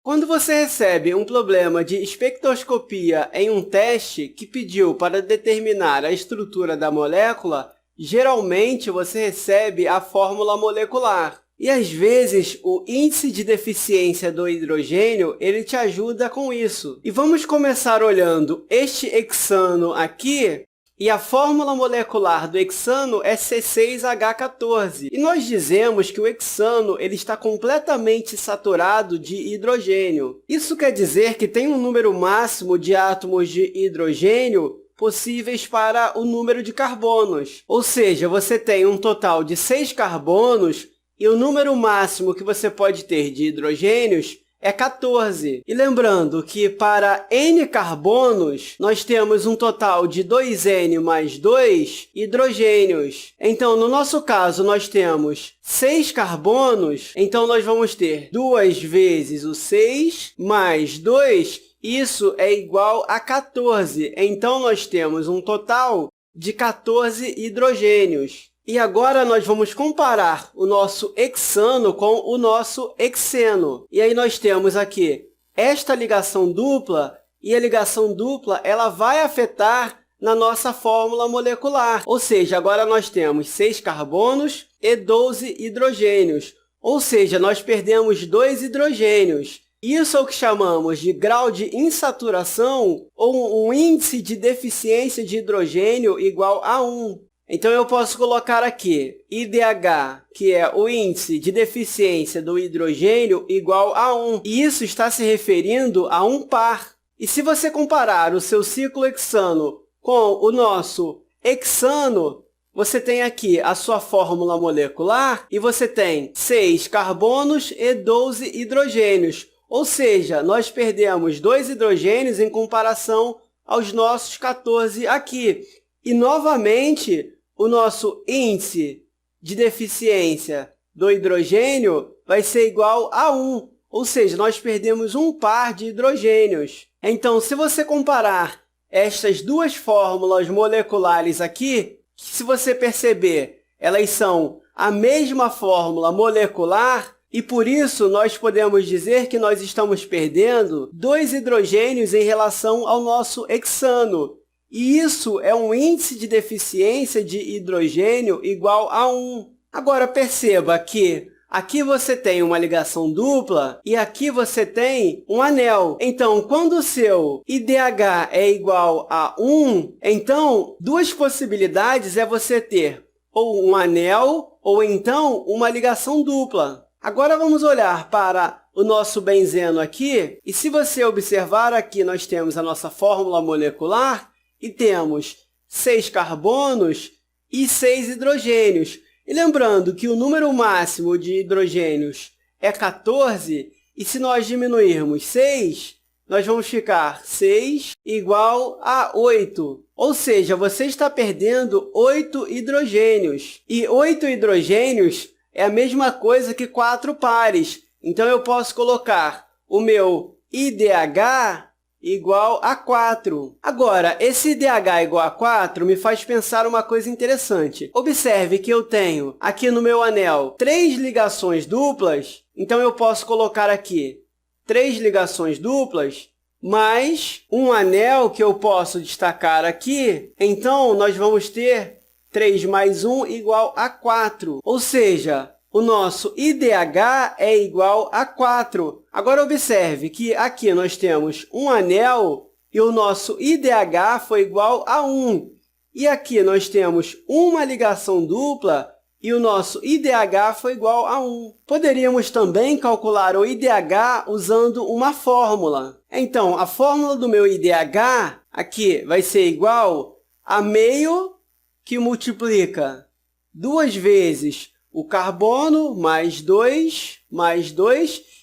Quando você recebe um problema de espectroscopia em um teste que pediu para determinar a estrutura da molécula, geralmente você recebe a fórmula molecular. E, às vezes, o índice de deficiência do hidrogênio ele te ajuda com isso. E vamos começar olhando este hexano aqui. E a fórmula molecular do hexano é C6H14. E nós dizemos que o hexano ele está completamente saturado de hidrogênio. Isso quer dizer que tem um número máximo de átomos de hidrogênio possíveis para o número de carbonos. Ou seja, você tem um total de 6 carbonos e o número máximo que você pode ter de hidrogênios é 14. E lembrando que para N carbonos, nós temos um total de 2N mais 2 hidrogênios. Então, no nosso caso, nós temos 6 carbonos, então nós vamos ter 2 vezes o 6 mais 2, isso é igual a 14. Então, nós temos um total de 14 hidrogênios. E agora nós vamos comparar o nosso hexano com o nosso hexeno. E aí nós temos aqui esta ligação dupla, e a ligação dupla ela vai afetar na nossa fórmula molecular. Ou seja, agora nós temos 6 carbonos e 12 hidrogênios. Ou seja, nós perdemos 2 hidrogênios. Isso é o que chamamos de grau de insaturação ou um índice de deficiência de hidrogênio igual a 1. Então, eu posso colocar aqui IDH, que é o índice de deficiência do hidrogênio, igual a 1. E isso está se referindo a um par. E se você comparar o seu ciclo hexano com o nosso hexano, você tem aqui a sua fórmula molecular e você tem 6 carbonos e 12 hidrogênios. Ou seja, nós perdemos 2 hidrogênios em comparação aos nossos 14 aqui. E, novamente, o nosso índice de deficiência do hidrogênio vai ser igual a 1, ou seja, nós perdemos um par de hidrogênios. Então, se você comparar estas duas fórmulas moleculares aqui, se você perceber, elas são a mesma fórmula molecular, e por isso nós podemos dizer que nós estamos perdendo 2 hidrogênios em relação ao nosso hexano. E isso é um índice de deficiência de hidrogênio igual a 1. Agora, perceba que aqui você tem uma ligação dupla e aqui você tem um anel. Então, quando o seu IDH é igual a 1, então, duas possibilidades é você ter ou um anel ou então uma ligação dupla. Agora, vamos olhar para o nosso benzeno aqui. E se você observar aqui, nós temos a nossa fórmula molecular e temos 6 carbonos e 6 hidrogênios. E lembrando que o número máximo de hidrogênios é 14, e se nós diminuirmos 6, nós vamos ficar 6 igual a 8. Ou seja, você está perdendo 8 hidrogênios. E 8 hidrogênios é a mesma coisa que 4 pares. Então, eu posso colocar o meu IDH igual a 4. Agora, esse IDH igual a 4 me faz pensar uma coisa interessante. Observe que eu tenho aqui no meu anel 3 ligações duplas, então eu posso colocar aqui 3 ligações duplas, mais um anel que eu posso destacar aqui, então nós vamos ter 3 mais 1 igual a 4. Ou seja, o nosso IDH é igual a 4. Agora, observe que aqui nós temos um anel e o nosso IDH foi igual a 1. E aqui nós temos uma ligação dupla e o nosso IDH foi igual a 1. Poderíamos também calcular o IDH usando uma fórmula. Então, a fórmula do meu IDH aqui vai ser igual a meio que multiplica 2 vezes o carbono mais 2,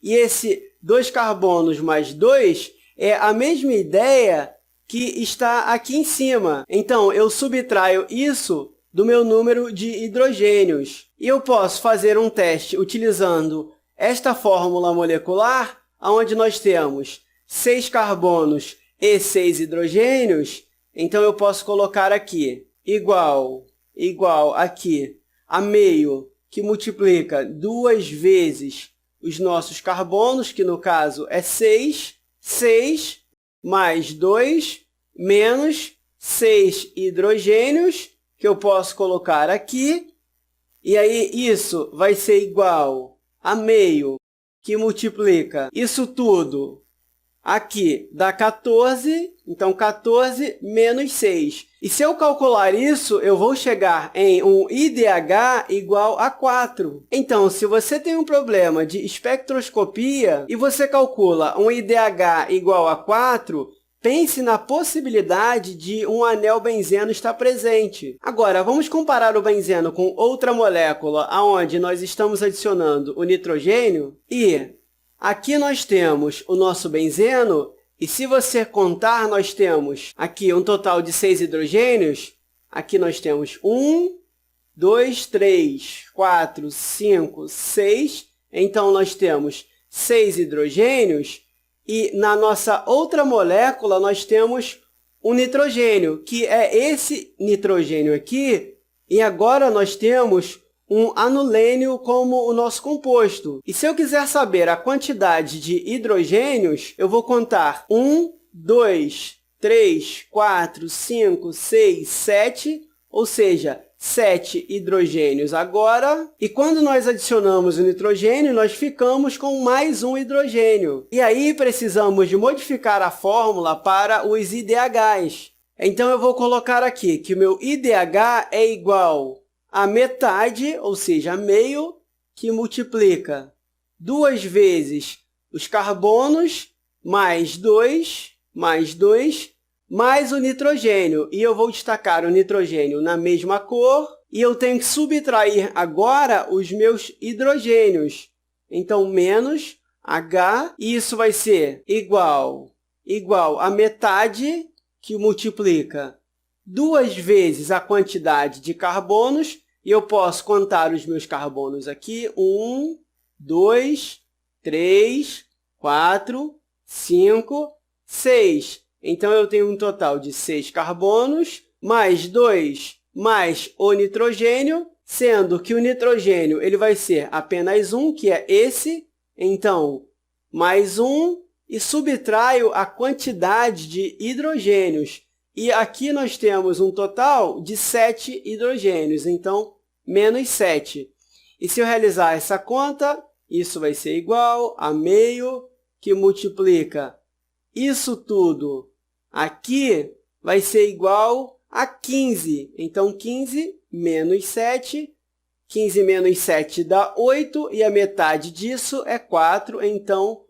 e esse 2 carbonos mais 2 é a mesma ideia que está aqui em cima. Então, eu subtraio isso do meu número de hidrogênios. E eu posso fazer um teste utilizando esta fórmula molecular, onde nós temos 6 carbonos e 6 hidrogênios. Então, eu posso colocar aqui igual aqui a meio, que multiplica 2 vezes os nossos carbonos, que no caso é 6, 6 mais 2 menos 6 hidrogênios, que eu posso colocar aqui. E aí, isso vai ser igual a meio, que multiplica isso tudo. Aqui dá 14, então 14 menos 6. E se eu calcular isso, eu vou chegar em um IDH igual a 4. Então, se você tem um problema de espectroscopia e você calcula um IDH igual a 4, pense na possibilidade de um anel benzeno estar presente. Agora, vamos comparar o benzeno com outra molécula onde nós estamos adicionando o nitrogênio e aqui nós temos o nosso benzeno, e se você contar, nós temos aqui um total de 6 hidrogênios. Aqui nós temos 1, 2, 3, 4, 5, 6. Então, nós temos 6 hidrogênios. E na nossa outra molécula, nós temos um nitrogênio, que é esse nitrogênio aqui. E agora nós temos um anulênio como o nosso composto. E se eu quiser saber a quantidade de hidrogênios, eu vou contar 1, 2, 3, 4, 5, 6, 7, ou seja, 7 hidrogênios agora. E quando nós adicionamos o nitrogênio, nós ficamos com mais um hidrogênio. E aí precisamos de modificar a fórmula para os IDHs. Então, eu vou colocar aqui que o meu IDH é igual a metade, ou seja, meio, que multiplica 2 vezes os carbonos, mais 2, mais o nitrogênio. E eu vou destacar o nitrogênio na mesma cor, e eu tenho que subtrair agora os meus hidrogênios. Então, menos H, e isso vai ser igual a metade, que multiplica 2 vezes a quantidade de carbonos, e eu posso contar os meus carbonos aqui. 1, 2, 3, 4, 5, 6. Então, eu tenho um total de 6 carbonos, mais 2, mais o nitrogênio, sendo que o nitrogênio ele vai ser apenas 1, que é esse. Então, mais 1, e subtraio a quantidade de hidrogênios. E aqui nós temos um total de 7 hidrogênios, então, menos 7. E se eu realizar essa conta, isso vai ser igual a meio, que multiplica isso tudo aqui, vai ser igual a 15. Então, 15 menos 7, 15 menos 7 dá 8, e a metade disso é 4, então,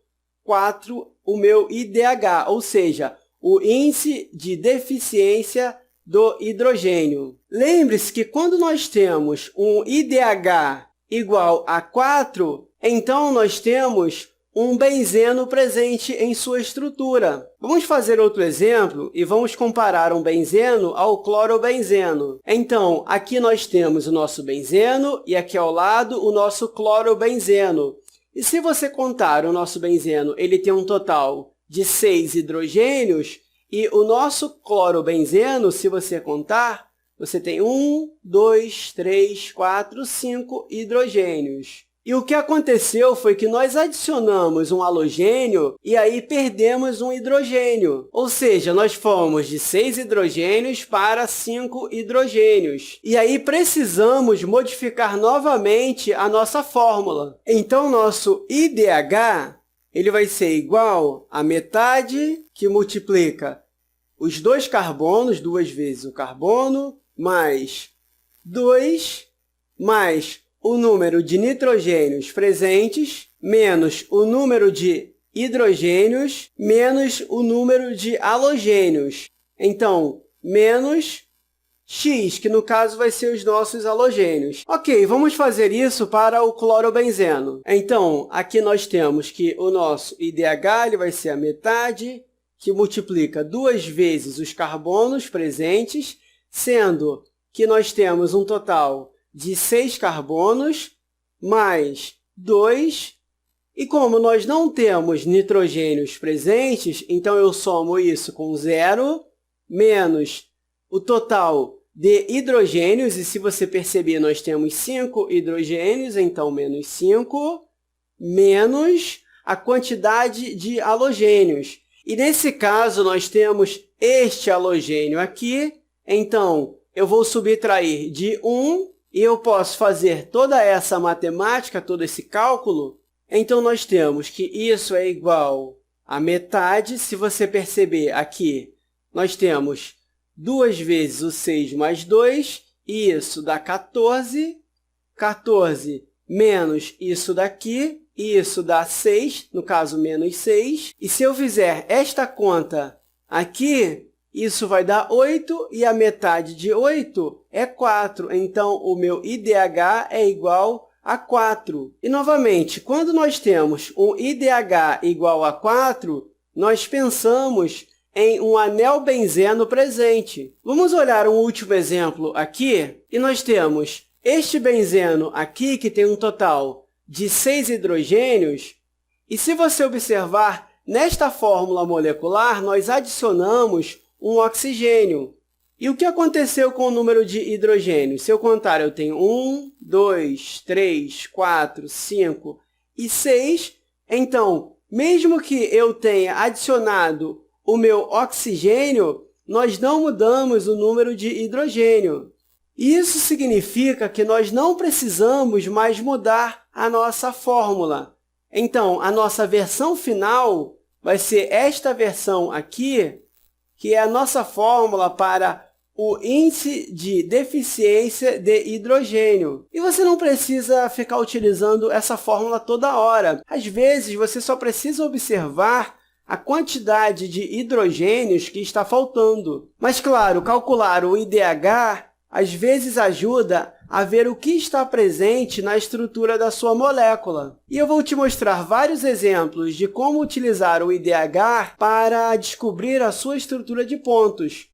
4 o meu IDH, ou seja, o índice de deficiência do hidrogênio. Lembre-se que quando nós temos um IDH igual a 4, então nós temos um benzeno presente em sua estrutura. Vamos fazer outro exemplo e vamos comparar um benzeno ao clorobenzeno. Então, aqui nós temos o nosso benzeno e aqui ao lado o nosso clorobenzeno. E se você contar o nosso benzeno, ele tem um total de 6 hidrogênios, e o nosso clorobenzeno, se você contar, você tem 1, 2, 3, 4, 5 hidrogênios. E o que aconteceu foi que nós adicionamos um halogênio e aí perdemos um hidrogênio. Ou seja, nós fomos de 6 hidrogênios para 5 hidrogênios. E aí precisamos modificar novamente a nossa fórmula. Então, nosso IDH ele vai ser igual a metade, que multiplica os 2 carbonos, 2 vezes o carbono, mais 2, mais o número de nitrogênios presentes, menos o número de hidrogênios, menos o número de halogênios. Então, menos X, que no caso vai ser os nossos halogênios. Ok, vamos fazer isso para o clorobenzeno. Então, aqui nós temos que o nosso IDH ele vai ser a metade, que multiplica 2 vezes os carbonos presentes, sendo que nós temos um total de 6 carbonos, mais 2. E como nós não temos nitrogênios presentes, então eu somo isso com 0, menos o total de hidrogênios, e se você perceber, nós temos 5 hidrogênios, então menos 5, menos a quantidade de halogênios. E nesse caso, nós temos este halogênio aqui, então eu vou subtrair de 1 e eu posso fazer toda essa matemática, todo esse cálculo. Então, nós temos que isso é igual a metade. Se você perceber aqui, nós temos 2 vezes o 6 mais 2, e isso dá 14. 14 menos isso daqui, e isso dá 6, no caso, menos 6. E se eu fizer esta conta aqui, isso vai dar 8, e a metade de 8 é 4. Então, o meu IDH é igual a 4. E, novamente, quando nós temos um IDH igual a 4, nós pensamos em um anel benzeno presente. Vamos olhar um último exemplo aqui, e nós temos este benzeno aqui, que tem um total de 6 hidrogênios, e se você observar, nesta fórmula molecular, nós adicionamos um oxigênio. E o que aconteceu com o número de hidrogênios? Se eu contar, eu tenho 1, 2, 3, 4, 5 e 6. Então, mesmo que eu tenha adicionado o meu oxigênio, nós não mudamos o número de hidrogênio. Isso significa que nós não precisamos mais mudar a nossa fórmula. Então, a nossa versão final vai ser esta versão aqui, que é a nossa fórmula para o índice de deficiência de hidrogênio. E você não precisa ficar utilizando essa fórmula toda hora. Às vezes, você só precisa observar a quantidade de hidrogênios que está faltando. Mas, claro, calcular o IDH às vezes ajuda a ver o que está presente na estrutura da sua molécula. E eu vou te mostrar vários exemplos de como utilizar o IDH para descobrir a sua estrutura de pontos.